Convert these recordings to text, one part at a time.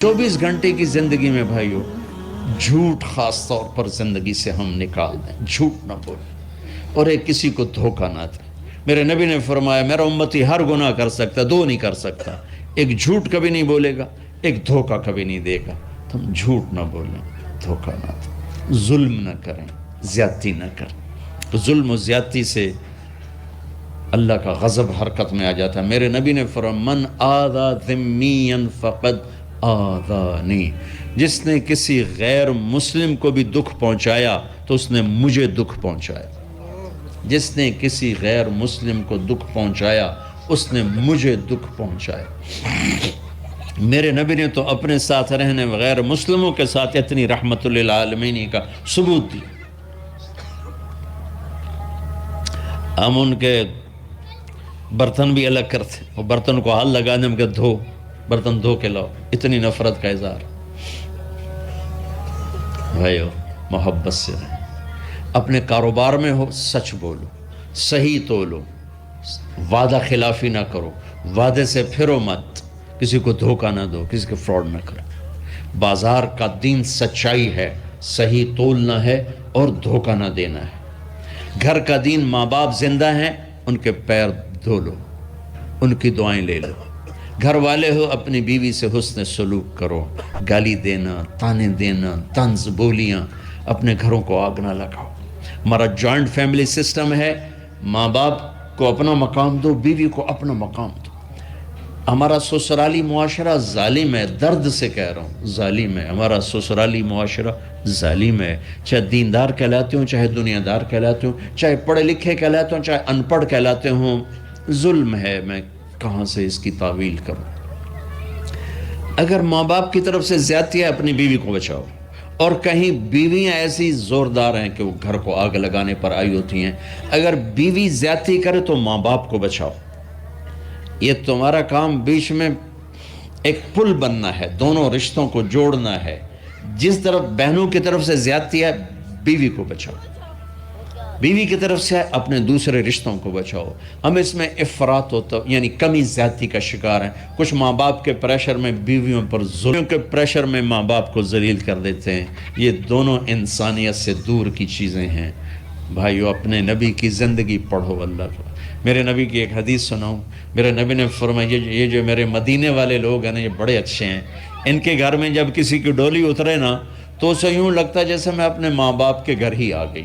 24 گھنٹے کی زندگی میں بھائیو جھوٹ خاص طور پر زندگی سے ہم نکال دیں، جھوٹ نہ بولیں اور ایک کسی کو دھوکہ نہ دیں۔ میرے نبی نے فرمایا میرا امتی ہر گناہ کر سکتا، دو نہیں کر سکتا، ایک جھوٹ کبھی نہیں بولے گا، ایک دھوکہ کبھی نہیں دے گا۔ تو ہم جھوٹ نہ بولیں، دھوکہ نہ دیں، ظلم نہ کریں، زیادتی نہ کریں۔ ظلم و زیادتی سے اللہ کا غضب حرکت میں آ جاتا ہے۔ میرے نبی نے فرمایا من آذا ذمیا فقد آذانی، جس نے کسی غیر مسلم کو بھی دکھ پہنچایا تو اس نے مجھے دکھ پہنچایا۔ جس نے کسی غیر مسلم کو دکھ پہنچایا اس نے مجھے دکھ پہنچایا۔ میرے نبی نے تو اپنے ساتھ رہنے غیر مسلموں کے ساتھ اتنی رحمت للعالمین کا ثبوت دی۔ ہم ان کے برتن بھی الگ کرتے، وہ برتن کو ہاتھ لگانے ہم کہ دھو، برتن دھو کے لاؤ، اتنی نفرت کا اظہار۔ بھائیو محبت سے رہیں، اپنے کاروبار میں ہو سچ بولو، صحیح تولو، وعدہ خلافی نہ کرو، وعدے سے پھرو مت، کسی کو دھوکہ نہ دو، کسی کو فراڈ نہ کرو۔ بازار کا دین سچائی ہے، صحیح تولنا ہے اور دھوکہ نہ دینا ہے۔ گھر کا دین ماں باپ زندہ ہیں، ان کے پیر دھو لو، ان کی دعائیں لے لو۔ گھر والے ہو اپنی بیوی سے حسن سلوک کرو، گالی دینا، تانے دینا، طنز بولیاں، اپنے گھروں کو آگ نہ لگاؤ۔ ہمارا جوائنٹ فیملی سسٹم ہے، ماں باپ کو اپنا مقام دو، بیوی کو اپنا مقام دو۔ ہمارا سسرالی معاشرہ ظالم ہے، درد سے کہہ رہا ہوں، ظالم ہے ہمارا سسرالی معاشرہ، ظالم ہے۔ چاہے دیندار کہلاتے ہوں، چاہے دنیا دار کہلاتے ہوں، چاہے پڑھے لکھے کہلاتے ہوں، چاہے ان پڑھ کہلاتے ہوں، ظلم ہے۔ میں کہاں سے اس کی تعویل کروں؟ اگر ماں باپ کی طرف سے زیادتی ہے اپنی بیوی کو بچاؤ، اور کہیں بیویاں ایسی زوردار ہیں کہ وہ گھر کو آگ لگانے پر آئی ہوتی ہیں، اگر بیوی زیادتی کرے تو ماں باپ کو بچاؤ۔ یہ تمہارا کام بیچ میں ایک پل بننا ہے، دونوں رشتوں کو جوڑنا ہے۔ جس طرف بہنوں کی طرف سے زیادتی ہے بیوی کو بچاؤ، بیوی کی طرف سے اپنے دوسرے رشتوں کو بچاؤ۔ ہم اس میں افراط ہوتا یعنی کمی زیادتی کا شکار ہیں۔ کچھ ماں باپ کے پریشر میں بیویوں پر ظلم کے پریشر میں ماں باپ کو ذلیل کر دیتے ہیں۔ یہ دونوں انسانیت سے دور کی چیزیں ہیں۔ بھائیو اپنے نبی کی زندگی پڑھو اللہ کو۔ میرے نبی کی ایک حدیث سناؤں، میرے نبی نے فرمایا یہ جو میرے مدینے والے لوگ ہیں نا، یہ بڑے اچھے ہیں۔ ان کے گھر میں جب کسی کی ڈولی اترے نا تو اسے یوں لگتا ہے جیسے میں اپنے ماں باپ کے گھر ہی آ گئی۔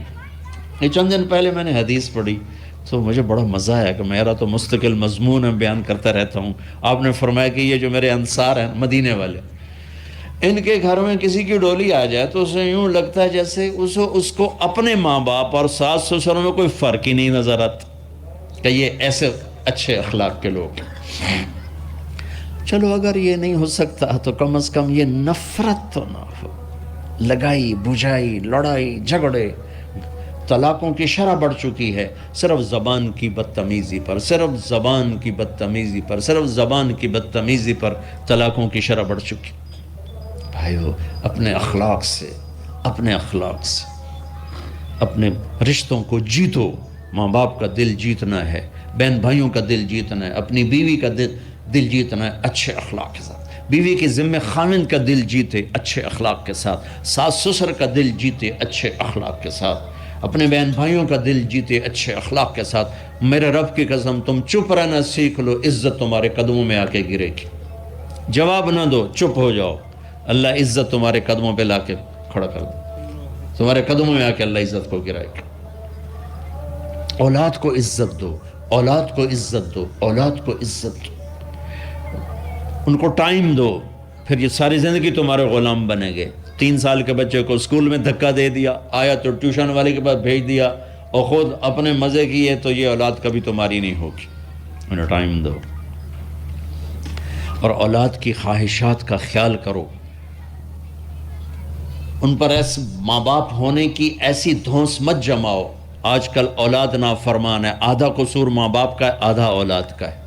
یہ چند دن پہلے میں نے حدیث پڑھی تو مجھے بڑا مزہ آیا کہ میرا تو مستقل مضمون میں بیان کرتا رہتا ہوں۔ آپ نے فرمایا کہ یہ جو میرے انصار ہیں مدینے والے، ان کے گھر میں کسی کی ڈولی آ جائے تو اسے یوں لگتا ہے جیسے اس کو اپنے ماں باپ اور ساس سسروں میں کوئی فرق ہی نہیں نظر آتا کہ یہ ایسے اچھے اخلاق کے لوگ ہیں۔ چلو اگر یہ نہیں ہو سکتا تو کم از کم یہ نفرت تو نہ ہو، لگائی بجھائی، لڑائی جھگڑے۔ طلاقوں کی شرح بڑھ چکی ہے صرف زبان کی بدتمیزی پر، صرف زبان کی بدتمیزی پر، صرف زبان کی بدتمیزی پر طلاقوں کی شرح بڑھ چکی۔ بھائیو اپنے اخلاق سے، اپنے اخلاق سے اپنے رشتوں کو جیتو۔ ماں باپ کا دل جیتنا ہے، بہن بھائیوں کا دل جیتنا ہے، اپنی بیوی کا دل جیتنا ہے اچھے اخلاق کے ساتھ۔ بیوی کے ذمہ خاوند کا دل جیتے اچھے اخلاق کے ساتھ، ساس سسر کا دل جیتے اچھے اخلاق کے ساتھ، اپنے بہن بھائیوں کا دل جیتے اچھے اخلاق کے ساتھ۔ میرے رب کی قسم تم چپ رہنا سیکھ لو، عزت تمہارے قدموں میں آ کے گرے گی۔ جواب نہ دو، چپ ہو جاؤ، اللہ عزت تمہارے قدموں پہ لا کے کھڑا کر دو، تمہارے قدموں میں آ کے اللہ عزت کو گرائے گا۔ اولاد کو عزت دو، اولاد کو عزت دو، اولاد کو عزت دو، ان کو ٹائم دو، پھر یہ ساری زندگی تمہارے غلام بنے گے۔ 3 سال کے بچے کو اسکول میں دھکا دے دیا، آیا تو ٹیوشن والے کے پاس بھیج دیا اور خود اپنے مزے کیے، تو یہ اولاد کبھی تمہاری نہیں ہوگی۔ انہیں ٹائم دو اور اولاد کی خواہشات کا خیال کرو۔ ان پر ایسے ماں باپ ہونے کی ایسی دھونس مت جماؤ۔ آج کل اولاد نافرمان ہے، آدھا قصور ماں باپ کا ہے، آدھا اولاد کا ہے،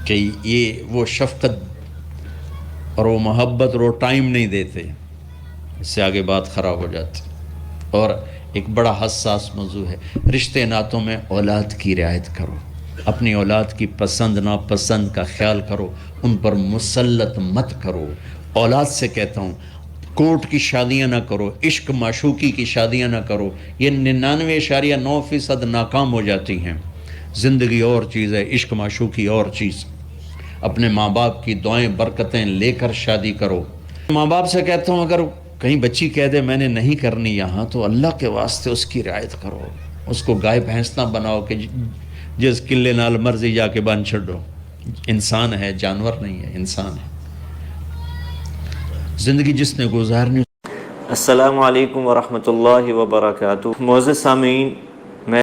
کہ یہ وہ شفقت اور وہ محبت اور وہ ٹائم نہیں دیتے، اس سے آگے بات خراب ہو جاتی۔ اور ایک بڑا حساس موضوع ہے، رشتے ناتوں میں اولاد کی رعایت کرو۔ اپنی اولاد کی پسند ناپسند کا خیال کرو، ان پر مسلط مت کرو۔ اولاد سے کہتا ہوں کورٹ کی شادیاں نہ کرو، عشق معشوقی کی شادیاں نہ کرو، یہ 99.9% ناکام ہو جاتی ہیں۔ زندگی اور چیز ہے، عشق معشوقی اور چیز۔ اپنے ماں باپ کی دعائیں برکتیں لے کر شادی کرو۔ ماں باپ سے کہتا ہوں اگر کہیں بچی کہہ دے میں نے نہیں کرنی یہاں، تو اللہ کے واسطے اس کی رعایت کرو، اس کو گائے بھینس نہ بناؤ کہ جس قلے نال مرضی جا کے بن چھڑو۔ انسان ہے، جانور نہیں ہے، انسان ہے۔ زندگی جس نے گزارنی۔ السلام علیکم ورحمۃ اللہ وبرکاتہ۔ معزز سامعین،